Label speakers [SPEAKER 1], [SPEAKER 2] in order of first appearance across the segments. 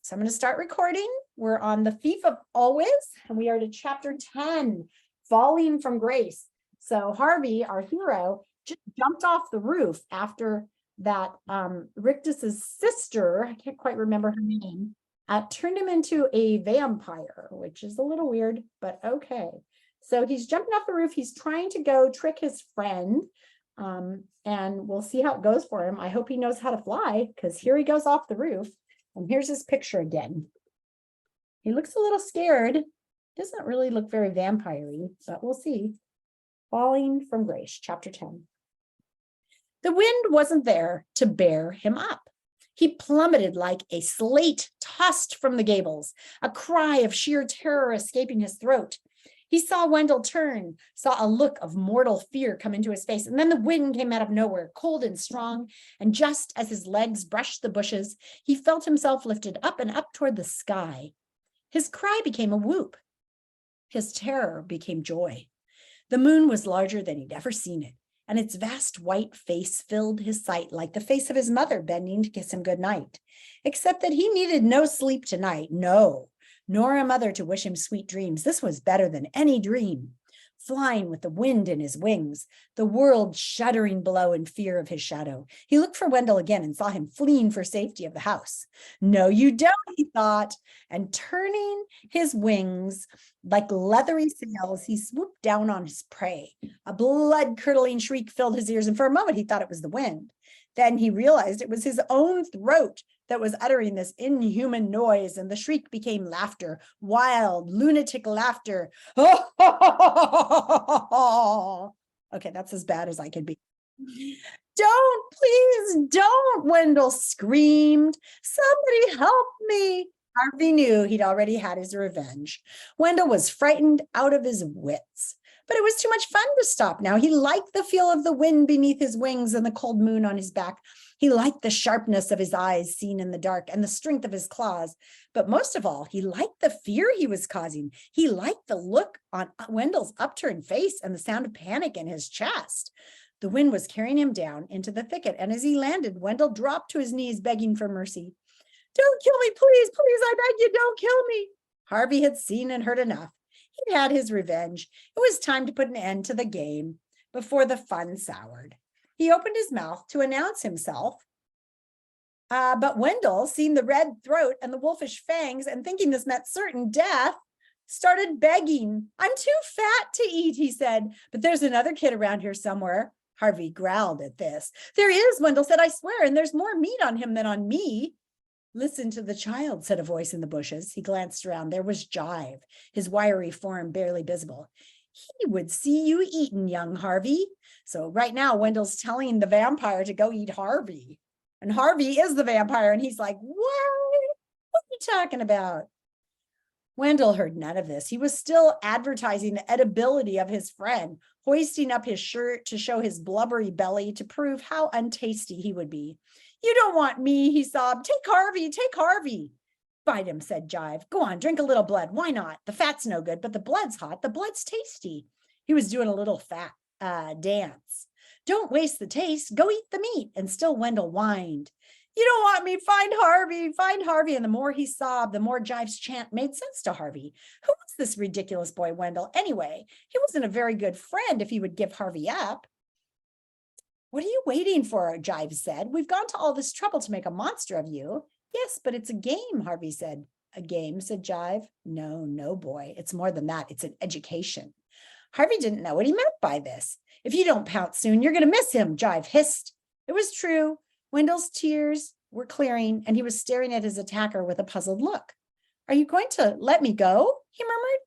[SPEAKER 1] So I'm going to start recording. We're on the Thief of Always, and we are to chapter 10, Falling from Grace. So Harvey, our hero, just jumped off the roof after that Rictus's sister, I can't quite remember her name, turned him into a vampire, which is a little weird, but okay. So he's jumping off the roof. He's trying to go trick his friend, and we'll see how it goes for him. I hope he knows how to fly, because here he goes off the roof. And here's his picture again. He looks a little scared. Doesn't really look very vampire-y, but we'll see. Falling from Grace, chapter 10. The wind wasn't there to bear him up. He plummeted like a slate tossed from the gables, a cry of sheer terror escaping his throat. He saw Wendell turn, saw a look of mortal fear come into his face, and then the wind came out of nowhere, cold and strong, and just as his legs brushed the bushes, he felt himself lifted up and up toward the sky. His cry became a whoop. His terror became joy. The moon was larger than he'd ever seen it, and its vast white face filled his sight like the face of his mother bending to kiss him goodnight, except that he needed no sleep tonight, no, nor a mother to wish him sweet dreams. This was better than any dream. Flying with the wind in his wings, the world shuddering below in fear of his shadow. He looked for Wendell again and saw him fleeing for safety of the house. No, you don't, he thought, and turning his wings like leathery sails, he swooped down on his prey. A blood-curdling shriek filled his ears, and for a moment he thought it was the wind. Then he realized it was his own throat that was uttering this inhuman noise, and the shriek became laughter, wild, lunatic laughter. Okay, that's as bad as I could be. Don't, please don't, Wendell screamed. Somebody help me. Harvey knew he'd already had his revenge. Wendell was frightened out of his wits. But it was too much fun to stop now. He liked the feel of the wind beneath his wings and the cold moon on his back. He liked the sharpness of his eyes seen in the dark and the strength of his claws. But most of all, he liked the fear he was causing. He liked the look on Wendell's upturned face and the sound of panic in his chest. The wind was carrying him down into the thicket, and as he landed, Wendell dropped to his knees, begging for mercy. Don't kill me, please, please, I beg you, don't kill me. Harvey had seen and heard enough. He'd had his revenge. It was time to put an end to the game before the fun soured. He opened his mouth to announce himself, but Wendell, seeing the red throat and the wolfish fangs and thinking this meant certain death, started begging. I'm too fat to eat, he said, but there's another kid around here somewhere. Harvey growled at this. There is, Wendell said, I swear, and there's more meat on him than on me. Listen to the child, said a voice in the bushes. He glanced around. There was Jive, his wiry form barely visible. He would see you eaten, young Harvey. So right now, Wendell's telling the vampire to go eat Harvey. And Harvey is the vampire, and he's like, what? What are you talking about? Wendell heard none of this. He was still advertising the edibility of his friend, hoisting up his shirt to show his blubbery belly to prove how untasty he would be. You don't want me, he sobbed. Take Harvey, take Harvey. Bite him, said Jive. Go on, drink a little blood. Why not? The fat's no good, but the blood's hot. The blood's tasty. He was doing a little fat dance. Don't waste the taste. Go eat the meat. And still Wendell whined. You don't want me. Find Harvey. Find Harvey. And the more he sobbed, the more Jive's chant made sense to Harvey. Who was this ridiculous boy, Wendell? Anyway, he wasn't a very good friend if he would give Harvey up. What are you waiting for? Jive said. We've gone to all this trouble to make a monster of you. Yes, but it's a game, Harvey said. A game, said Jive. No, no, boy. It's more than that. It's an education. Harvey didn't know what he meant by this. If you don't pounce soon, you're going to miss him, Jive hissed. It was true. Wendell's tears were clearing, and he was staring at his attacker with a puzzled look. Are you going to let me go? He murmured.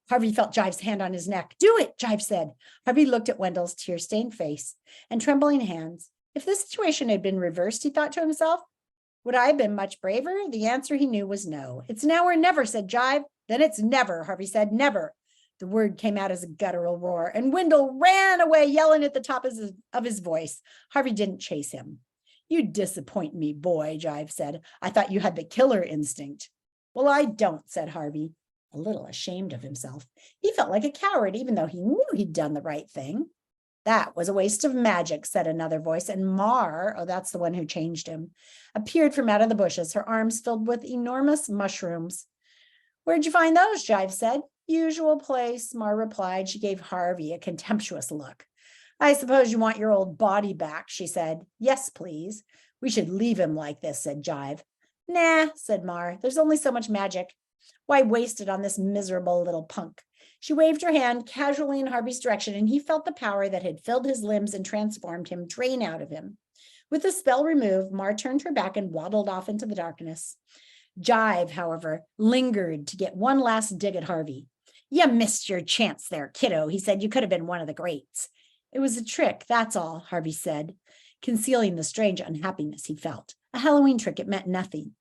[SPEAKER 1] Harvey felt Jive's hand on his neck. Do it, Jive said. Harvey looked at Wendell's tear-stained face and trembling hands. If the situation had been reversed, he thought to himself, would I have been much braver? The answer he knew was no. It's now or never, said Jive. Then it's never, Harvey said, never. The word came out as a guttural roar, and Wendell ran away, yelling at the top of his voice. Harvey didn't chase him. You disappoint me, boy, Jive said. I thought you had the killer instinct. Well, I don't, said Harvey, a little ashamed of himself. He felt like a coward, even though he knew he'd done the right thing. That was a waste of magic, said another voice, and Mar, oh, that's the one who changed him, appeared from out of the bushes, her arms filled with enormous mushrooms. Where'd you find those? Jive said. Usual place, Mar replied. She gave Harvey a contemptuous look. I suppose you want your old body back, she said. Yes, please. We should leave him like this, said Jive. Nah, said Mar. There's only so much magic. Why waste it on this miserable little punk? She waved her hand casually in Harvey's direction, and he felt the power that had filled his limbs and transformed him drain out of him. With the spell removed, Mar turned her back and waddled off into the darkness. Jive, however, lingered to get one last dig at Harvey. You missed your chance there, kiddo, he said. You could have been one of the greats. It was a trick, that's all, Harvey said, concealing the strange unhappiness he felt. A Halloween trick, it meant nothing.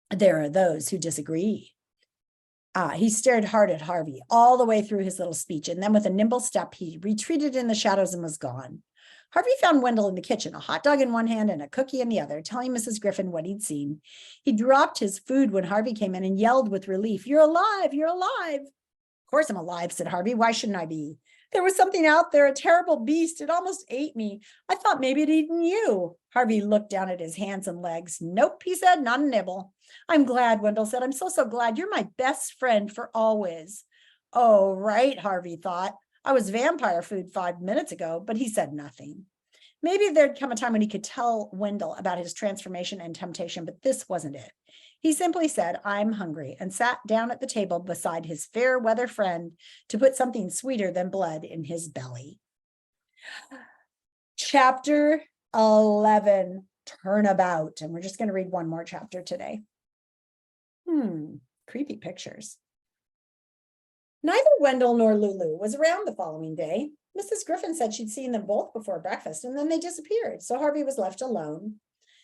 [SPEAKER 1] There are those who disagree. He stared hard at Harvey all the way through his little speech, and then with a nimble step, he retreated in the shadows and was gone. Harvey found Wendell in the kitchen, a hot dog in one hand and a cookie in the other, telling Mrs. Griffin what he'd seen. He dropped his food when Harvey came in and yelled with relief, "You're alive, you're alive." Of course I'm alive, said Harvey. Why shouldn't I be? There was something out there, a terrible beast. It almost ate me. I thought maybe it'd eaten you. Harvey looked down at his hands and legs. Nope, he said, not a nibble. I'm glad, Wendell said. I'm so glad. You're my best friend for always. Oh, right, Harvey thought. I was vampire food 5 minutes ago, but he said nothing. Maybe there'd come a time when he could tell Wendell about his transformation and temptation, but this wasn't it. He simply said, I'm hungry, and sat down at the table beside his fair weather friend to put something sweeter than blood in his belly. Chapter 11, Turnabout. And we're just going to read one more chapter today. Creepy pictures. Neither Wendell nor Lulu was around the following day. Mrs. Griffin said she'd seen them both before breakfast, and then they disappeared, so Harvey was left alone.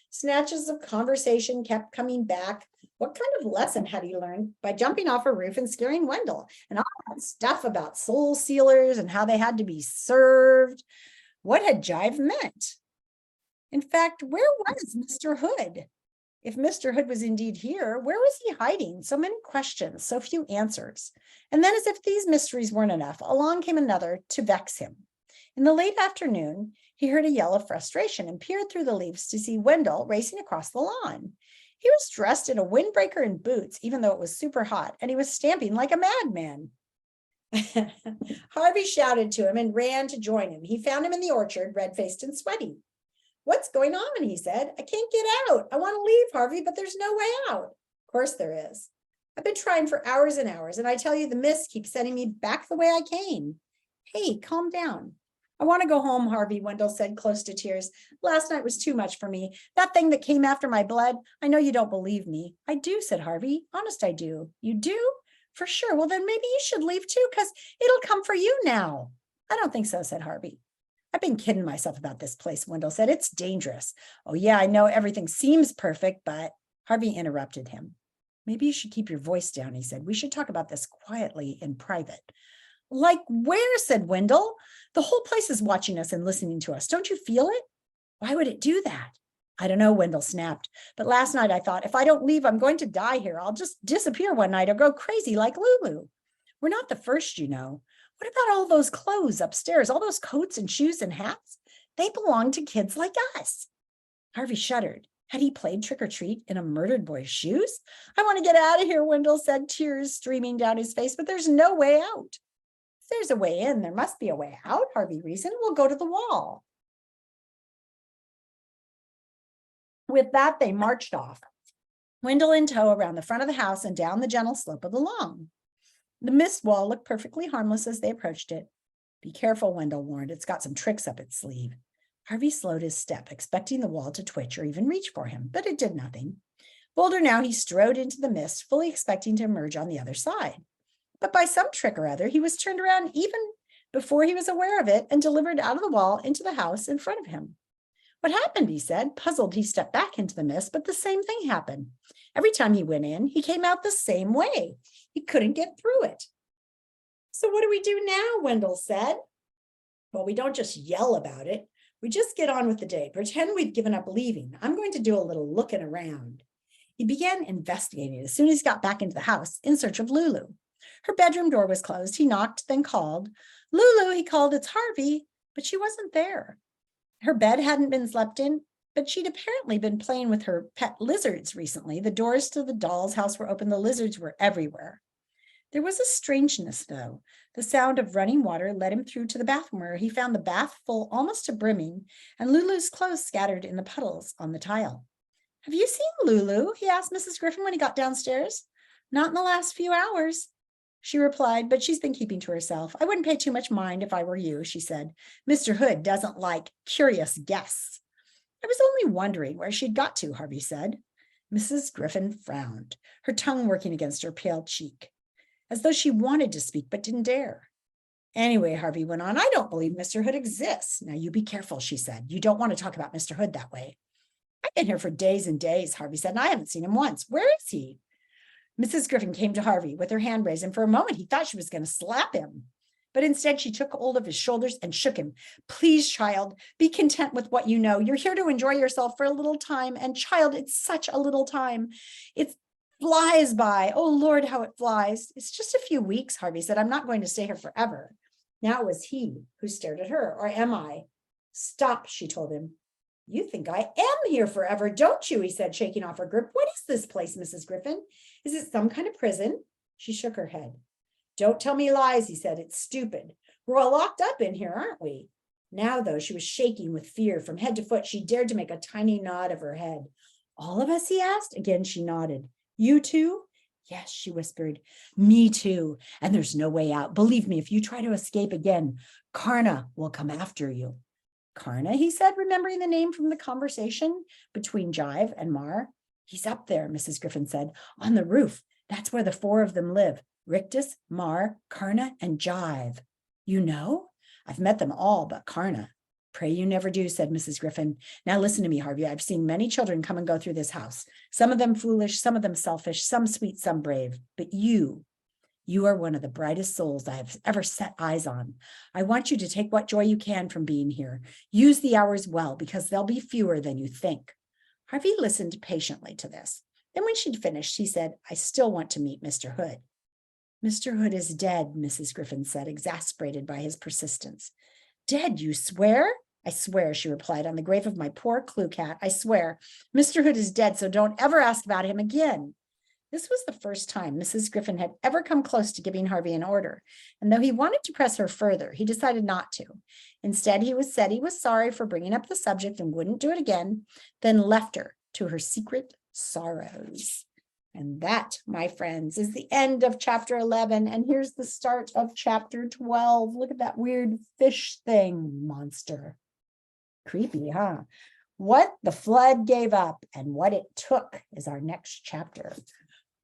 [SPEAKER 1] Snatches of conversation kept coming back. What kind of lesson had he learned by jumping off a roof and scaring Wendell? And all that stuff about soul sealers and how they had to be served. What had Jive meant? In fact, where was Mr. Hood? If Mr. Hood was indeed here, where was he hiding? So many questions, so few answers. And then, as if these mysteries weren't enough, along came another to vex him. In the late afternoon, he heard a yell of frustration and peered through the leaves to see Wendell racing across the lawn. He was dressed in a windbreaker and boots, even though it was super hot, and he was stamping like a madman. Harvey shouted to him and ran to join him. He found him in the orchard, red-faced and sweaty. What's going on? He said. I can't get out. I want to leave, Harvey, but there's no way out. Of course there is. I've been trying for hours and hours, and I tell you, the mist keeps sending me back the way I came. Hey, calm down. I want to go home, Harvey, Wendell said, close to tears. Last night was too much for me. That thing that came after my blood, I know you don't believe me. I do, said Harvey. Honest, I do. You do? For sure. Well, then maybe you should leave too, because it'll come for you now. I don't think so, said Harvey. I've been kidding myself about this place, Wendell said. It's dangerous. Oh, yeah, I know everything seems perfect, but Harvey interrupted him. Maybe you should keep your voice down, he said. We should talk about this quietly in private. Like where, said Wendell. The whole place is watching us and listening to us. Don't you feel it? Why would it do that? I don't know, Wendell snapped. But last night I thought, if I don't leave, I'm going to die here. I'll just disappear one night or go crazy like Lulu. We're not the first, you know. What about all those clothes upstairs, all those coats and shoes and hats? They belong to kids like us. Harvey shuddered. Had he played trick-or-treat in a murdered boy's shoes? I want to get out of here, Wendell said, tears streaming down his face, but there's no way out. If there's a way in, there must be a way out, Harvey reasoned. We'll go to the wall. With that, they marched off, Wendell in tow around the front of the house and down the gentle slope of the lawn. The mist wall looked perfectly harmless as they approached it. Be careful, Wendell warned. It's got some tricks up its sleeve. Harvey slowed his step, expecting the wall to twitch or even reach for him, but it did nothing. Bolder now, he strode into the mist, fully expecting to emerge on the other side. But by some trick or other, he was turned around even before he was aware of it and delivered out of the wall into the house in front of him. What happened, he said. Puzzled, he stepped back into the mist, but the same thing happened. Every time he went in, he came out the same way. He couldn't get through it. So what do we do now? Wendell said. Well, we don't just yell about it. We just get on with the day. Pretend we've given up leaving. I'm going to do a little looking around. He began investigating as soon as he got back into the house in search of Lulu. Her bedroom door was closed. He knocked, then called. Lulu, he called, it's Harvey. but she wasn't there. Her bed hadn't been slept in, but she'd apparently been playing with her pet lizards recently. The doors to the doll's house were open. The lizards were everywhere. There was a strangeness, though. The sound of running water led him through to the bathroom, where he found the bath full almost to brimming, and Lulu's clothes scattered in the puddles on the tile. "Have you seen Lulu?" he asked Mrs. Griffin when he got downstairs. "Not in the last few hours," she replied, "but she's been keeping to herself. I wouldn't pay too much mind if I were you," she said. "Mr. Hood doesn't like curious guests." "I was only wondering where she'd got to," Harvey said. Mrs. Griffin frowned, her tongue working against her pale cheek, as though she wanted to speak but didn't dare. "Anyway," Harvey went on, "I don't believe Mr. Hood exists." "Now you be careful," she said. "You don't want to talk about Mr. Hood that way." "I've been here for days and days," Harvey said, "and I haven't seen him once. Where is he?" Mrs. Griffin came to Harvey with her hand raised, and for a moment he thought she was going to slap him. But instead, she took hold of his shoulders and shook him. "Please, child, be content with what you know. You're here to enjoy yourself for a little time. And child, it's such a little time. It flies by. Oh, Lord, how it flies. It's just a few weeks," Harvey said. "I'm not going to stay here forever." Now it was he who stared at her. "Or am I?" "Stop," she told him. "You think I am here forever, don't you?" he said, shaking off her grip. "What is this place, Mrs. Griffin? Is it some kind of prison?" She shook her head. "Don't tell me lies," he said. "It's stupid. We're all locked up in here, aren't we?" Now, though, she was shaking with fear from head to foot. She dared to make a tiny nod of her head. "All of us?" he asked. Again, she nodded. "You too?" "Yes," she whispered. "Me too. And there's no way out. Believe me, if you try to escape again, Karna will come after you." "Karna," he said, remembering the name from the conversation between Jive and Mar. "He's up there," Mrs. Griffin said, "on the roof. That's where the four of them live. Rictus, Mar, Karna, and Jive." "You know?" "I've met them all but Karna." "Pray you never do," said Mrs. Griffin. "Now listen to me, Harvey. I've seen many children come and go through this house. Some of them foolish, some of them selfish, some sweet, some brave. But you are one of the brightest souls I have ever set eyes on. I want you to take what joy you can from being here. Use the hours well, because they'll be fewer than you think." Harvey listened patiently to this. Then when she'd finished, he said, "I still want to meet Mr. Hood." "Mr. Hood is dead," Mrs. Griffin said, exasperated by his persistence. "Dead, you swear?" "I swear," she replied, "on the grave of my poor Clue Cat. I swear. Mr. Hood is dead, so don't ever ask about him again." This was the first time Mrs. Griffin had ever come close to giving Harvey an order, and though he wanted to press her further, he decided not to. Instead, said he was sorry for bringing up the subject and wouldn't do it again, then left her to her secret sorrows. And that, my friends, is the end of chapter 11, and here's the start of chapter 12. Look at that weird fish thing monster. Creepy, huh? What the flood gave up and what it took is our next chapter.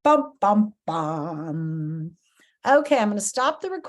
[SPEAKER 1] Bum, bum, bum. Okay, I'm going to stop the recording.